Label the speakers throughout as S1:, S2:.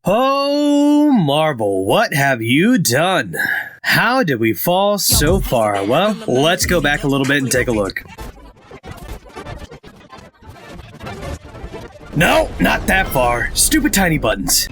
S1: Oh, Marvel, what have you done? How did we fall so far? Well, let's go back a little bit and take a look. No, not that far. Stupid tiny buttons.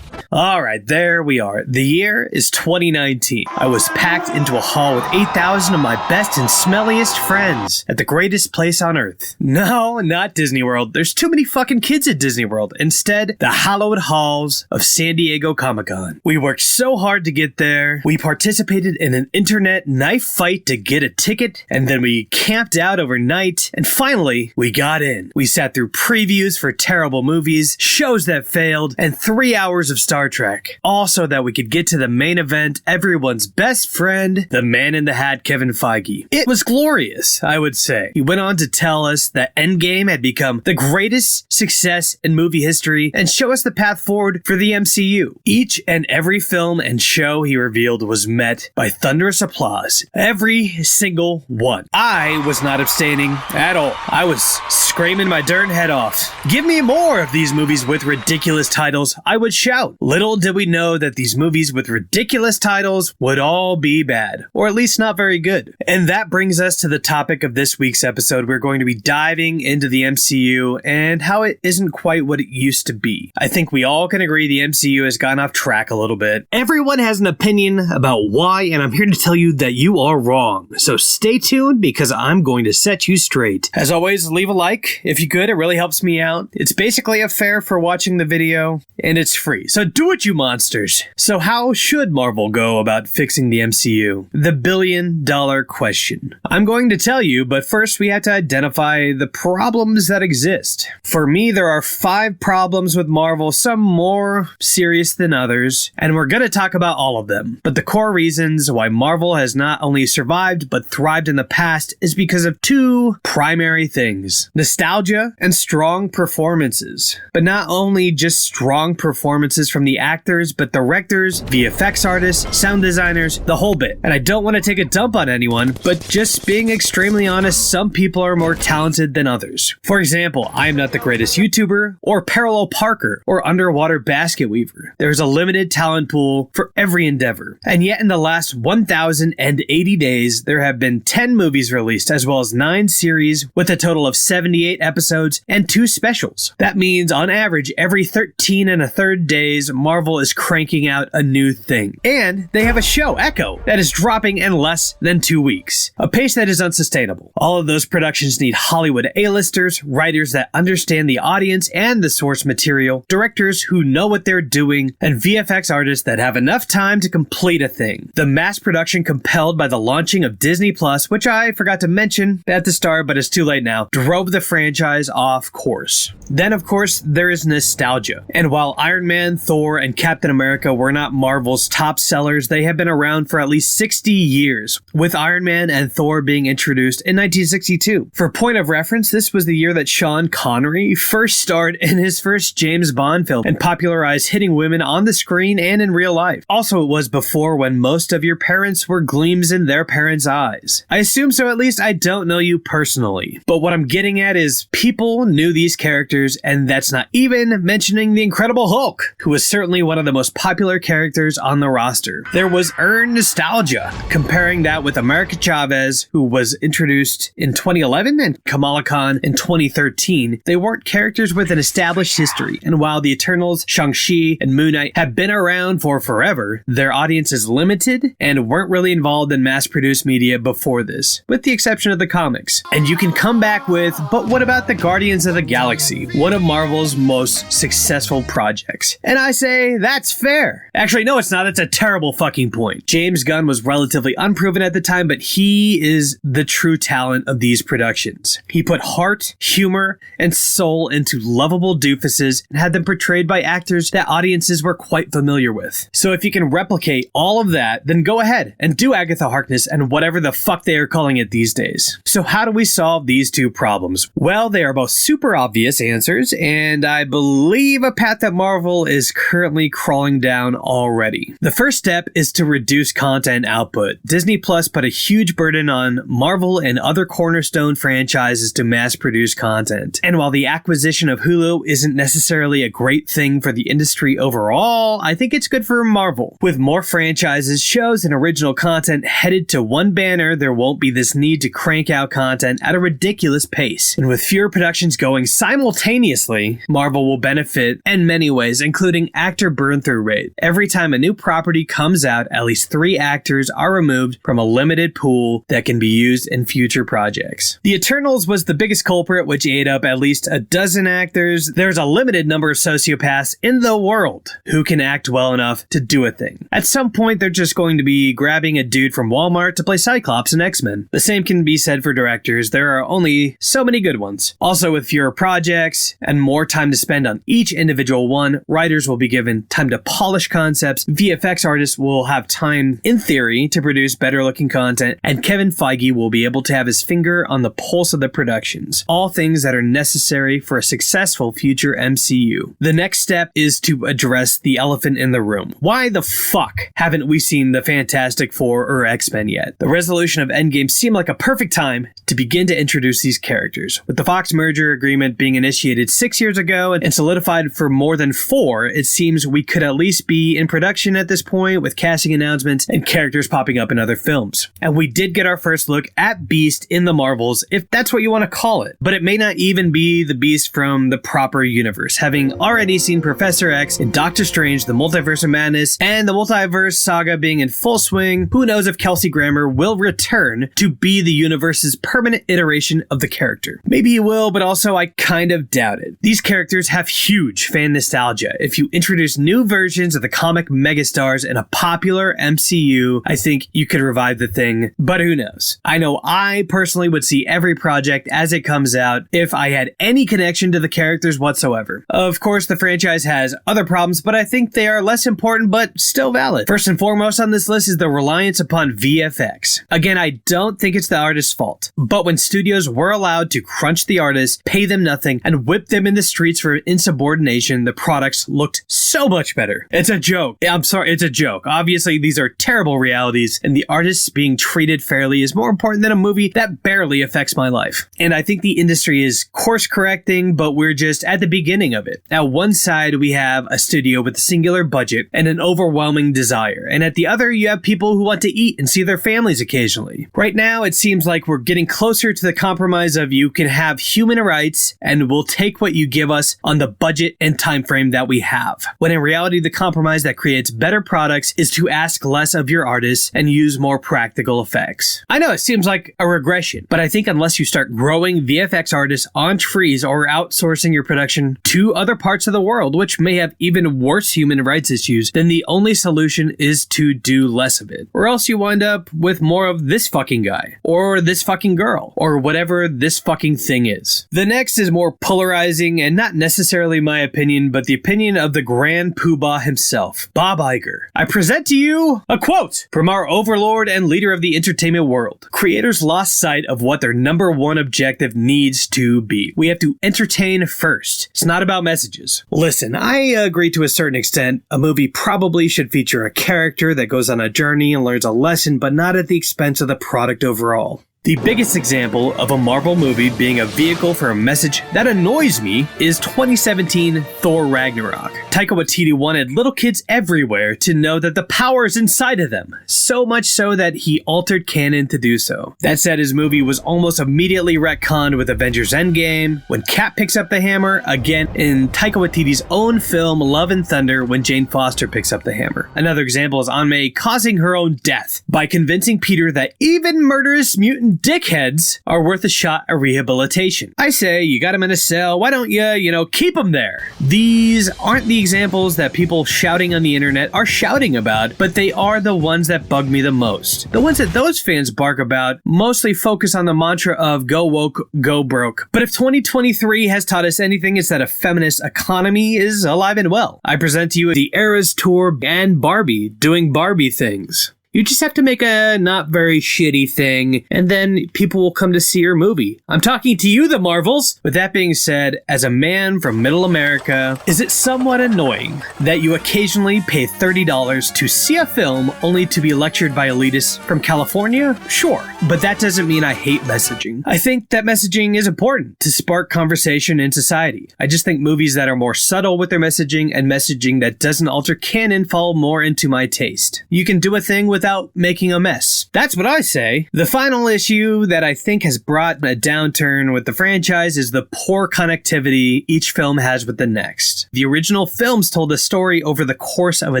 S1: Alright, there we are. The year is 2019. I was packed into a hall with 8,000 of my best and smelliest friends at the greatest place on earth. No, not Disney World. There's too many fucking kids at Disney World. Instead, the hallowed halls of San Diego Comic-Con. We worked so hard to get there. We participated in an internet knife fight to get a ticket, and then we camped out overnight, and finally, we got in. We sat through previews for terrible movies, shows that failed, and 3 hours of Star Trek. Also that we could get to the main event, everyone's best friend, the man in the hat, Kevin Feige. It was glorious, I would say. He went on to tell us that Endgame had become the greatest success in movie history and show us the path forward for the MCU. Each and every film and show he revealed was met by thunderous applause. Every single one. I was not abstaining at all. I was screaming my darn head off. Give me more of these movies with ridiculous titles, I would shout. Little did we know that these movies with ridiculous titles would all be bad, or at least not very good. And that brings us to the topic of this week's episode. We're going to be diving into the MCU and how it isn't quite what it used to be. I think we all can agree the MCU has gone off track a little bit. Everyone has an opinion about why, and I'm here to tell you that you are wrong. So stay tuned because I'm going to set you straight. As always, leave a like if you could. It really helps me out. It's basically a fare for watching the video, and it's free. So do it, you monsters. So how should Marvel go about fixing the MCU? The billion-dollar question. I'm going to tell you, but first we have to identify the problems that exist. For me, there are 5 problems with Marvel, some more serious than others, and we're going to talk about all of them. But the core reasons why Marvel has not only survived but thrived in the past is because of 2 primary things: nostalgia and strong performances. But not only just strong performances from the actors, but directors, VFX artists, sound designers, the whole bit. And I don't want to take a dump on anyone, but just being extremely honest, some people are more talented than others. For example, I am not the greatest YouTuber, or parallel parker, or underwater basket weaver. There's a limited talent pool for every endeavor. And yet in the last 1,080 days, there have been 10 movies released, as well as 9 series, with a total of 78 episodes and 2 specials. That means, on average, every 13 and a third days, Marvel is cranking out a new thing. And they have a show, Echo, that is dropping in less than 2 weeks. A pace that is unsustainable. All of those productions need Hollywood A-listers, writers that understand the audience and the source material, directors who know what they're doing, and VFX artists that have enough time to complete a thing. The mass production compelled by the launching of Disney Plus, which I forgot to mention at the start, but it's too late now, drove the franchise off course. Then, of course, there is nostalgia. And while Iron Man, Thor, and Captain America were not Marvel's top sellers, they have been around for at least 60 years, with Iron Man and Thor being introduced in 1962. For point of reference, this was the year that Sean Connery first starred in his first James Bond film and popularized hitting women on the screen and in real life. Also, it was before when most of your parents were gleams in their parents' eyes. I assume so, at least I don't know you personally. But what I'm getting at is people knew these characters, and that's not even mentioning the Incredible Hulk, who was certainly one of the most popular characters on the roster. There was earned nostalgia, comparing that with America Chavez, who was introduced in 2011, and Kamala Khan in 2013. They weren't characters with an established history, and while the Eternals, Shang-Chi, and Moon Knight have been around for forever, their audience is limited and weren't really involved in mass-produced media before this, with the exception of the comics. And you can come back with, but what about the Guardians of the Galaxy, one of Marvel's most successful projects? And I say, that's fair. Actually, no, it's not. That's a terrible fucking point. James Gunn was relatively unproven at the time, but he is the true talent of these productions. He put heart, humor, and soul into lovable doofuses and had them portrayed by actors that audiences were quite familiar with. So if you can replicate all of that, then go ahead and do Agatha Harkness and whatever the fuck they are calling it these days. So how do we solve these 2 problems? Well, they are both super obvious answers, and I believe a path that Marvel is currently currently crawling down already. The first step is to reduce content output. Disney Plus put a huge burden on Marvel and other cornerstone franchises to mass produce content. And while the acquisition of Hulu isn't necessarily a great thing for the industry overall, I think it's good for Marvel. With more franchises, shows, and original content headed to one banner, there won't be this need to crank out content at a ridiculous pace. And with fewer productions going simultaneously, Marvel will benefit in many ways, including actor burn-through rate. Every time a new property comes out, at least 3 actors are removed from a limited pool that can be used in future projects. The Eternals was the biggest culprit, which ate up at least a dozen actors. There's a limited number of sociopaths in the world who can act well enough to do a thing. At some point, they're just going to be grabbing a dude from Walmart to play Cyclops in X-Men. The same can be said for directors. There are only so many good ones. Also, with fewer projects and more time to spend on each individual one, writers will be given time to polish concepts, VFX artists will have time, in theory, to produce better looking content, and Kevin Feige will be able to have his finger on the pulse of the productions. All things that are necessary for a successful future MCU. The next step is to address the elephant in the room. Why the fuck haven't we seen the Fantastic Four or X-Men yet? The resolution of Endgame seemed like a perfect time to begin to introduce these characters. With the Fox merger agreement being initiated 6 years ago and solidified for more than 4, it seems we could at least be in production at this point with casting announcements and characters popping up in other films. And we did get our first look at Beast in the Marvels, if that's what you want to call it. But it may not even be the Beast from the proper universe, having already seen Professor X in Doctor Strange, the Multiverse of Madness, and the Multiverse Saga being in full swing. Who knows if Kelsey Grammer will return to be the universe's permanent iteration of the character. Maybe he will, but also I kind of doubt it. These characters have huge fan nostalgia. If you introduce new versions of the comic megastars in a popular MCU, I think you could revive the thing, but who knows? I know I personally would see every project as it comes out if I had any connection to the characters whatsoever. Of course, the franchise has other problems, but I think they are less important but still valid. First and foremost on this list is the reliance upon VFX. Again, I don't think it's the artist's fault, but when studios were allowed to crunch the artists, pay them nothing, and whip them in the streets for insubordination, the products looked so much better. It's a joke. I'm sorry, it's a joke. Obviously, these are terrible realities, and the artists being treated fairly is more important than a movie that barely affects my life. And I think the industry is course correcting, but we're just at the beginning of it. At one side, we have a studio with a singular budget and an overwhelming desire, and at the other, you have people who want to eat and see their families occasionally. Right now, it seems like we're getting closer to the compromise of you can have human rights and we'll take what you give us on the budget and time frame that we have. When in reality, the compromise that creates better products is to ask less of your artists and use more practical effects. I know it seems like a regression, but I think unless you start growing VFX artists on trees or outsourcing your production to other parts of the world, which may have even worse human rights issues, then the only solution is to do less of it. Or else you wind up with more of this fucking guy, or this fucking girl, or whatever this fucking thing is. The next is more polarizing and not necessarily my opinion, but the opinion of the Grand Poobah himself, Bob Iger. I present to you a quote from our overlord and leader of the entertainment world. Creators lost sight of what their number one objective needs to be. We have to entertain first. It's not about messages. Listen, I agree to a certain extent. A movie probably should feature a character that goes on a journey and learns a lesson, but not at the expense of the product overall. The biggest example of a Marvel movie being a vehicle for a message that annoys me is 2017 Thor Ragnarok. Taika Waititi wanted little kids everywhere to know that the power is inside of them, so much so that he altered canon to do so. That said, his movie was almost immediately retconned with Avengers Endgame, when Cap picks up the hammer, again in Taika Waititi's own film Love and Thunder when Jane Foster picks up the hammer. Another example is Aunt May causing her own death by convincing Peter that even murderous mutant dickheads are worth a shot at rehabilitation. I say, you got him in a cell, why don't you, keep him there? These aren't the examples that people shouting on the internet are shouting about, but they are the ones that bug me the most. The ones that those fans bark about mostly focus on the mantra of go woke, go broke. But if 2023 has taught us anything, it's that a feminist economy is alive and well. I present to you the Eras Tour and Barbie doing Barbie things. You just have to make a not very shitty thing, and then people will come to see your movie. I'm talking to you, the Marvels! With that being said, as a man from middle America, is it somewhat annoying that you occasionally pay $30 to see a film only to be lectured by elitists from California? Sure, but that doesn't mean I hate messaging. I think that messaging is important to spark conversation in society. I just think movies that are more subtle with their messaging and messaging that doesn't alter canon fall more into my taste. You can do a thing without making a mess. That's what I say. The final issue that I think has brought a downturn with the franchise is the poor connectivity each film has with the next. The original films told a story over the course of a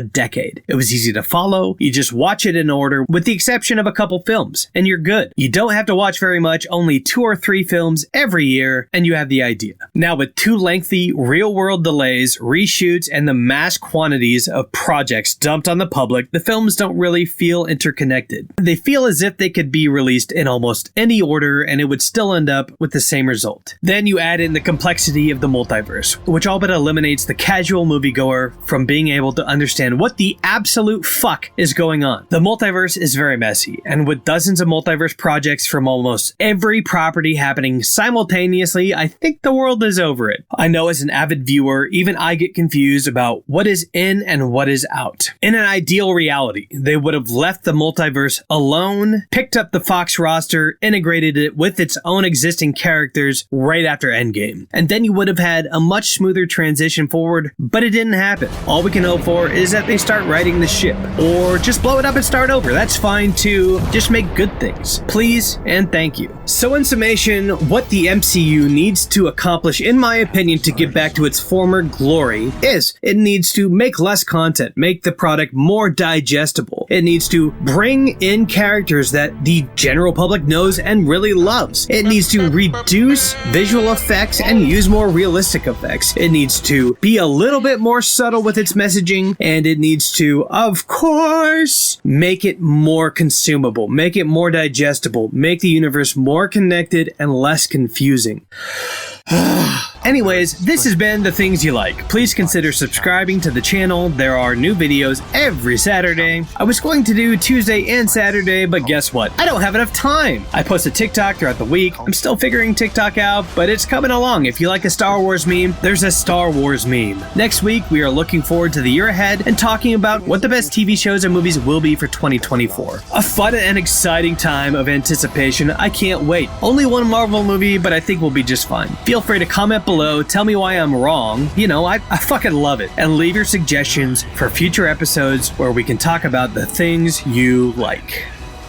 S1: decade. It was easy to follow. You just watch it in order, with the exception of a couple films, and you're good. You don't have to watch very much, only 2 or 3 films every year, and you have the idea. Now, with 2 lengthy real-world delays, reshoots, and the mass quantities of projects dumped on the public, the films don't really feel interconnected. They feel as if they could be released in almost any order, and it would still end up with the same result. Then you add in the complexity of the multiverse, which all but eliminates the casual moviegoer from being able to understand what the absolute fuck is going on. The multiverse is very messy, and with dozens of multiverse projects from almost every property happening simultaneously, I think the world is over it. I know as an avid viewer, even I get confused about what is in and what is out. In an ideal reality, they would have left the multiverse alone, picked up the Fox roster, integrated it with its own existing characters right after Endgame. And then you would have had a much smoother transition forward, but it didn't happen. All we can hope for is that they start righting the ship, or just blow it up and start over. That's fine too. Just make good things. Please and thank you. So in summation, what the MCU needs to accomplish, in my opinion, to get back to its former glory is it needs to make less content, make the product more digestible. It needs to bring in characters that the general public knows and really loves. It needs to reduce visual effects and use more realistic effects. It needs to be a little bit more subtle with its messaging, and it needs to, of course, make it more consumable, make it more digestible, make the universe more connected and less confusing. Anyways, this has been The Things You Like. Please consider subscribing to the channel. There are new videos every Saturday. I was going to do Tuesday and Saturday, but guess what? I don't have enough time. I post a TikTok throughout the week. I'm still figuring TikTok out, but it's coming along. If you like a Star Wars meme, there's a Star Wars meme. Next week, we are looking forward to the year ahead and talking about what the best TV shows and movies will be for 2024. A fun and exciting time of anticipation. I can't wait. Only one Marvel movie, but I think we'll be just fine. Feel free to comment below, tell me why I'm wrong. You know, I fucking love it. And leave your suggestions for future episodes where we can talk about the things you like.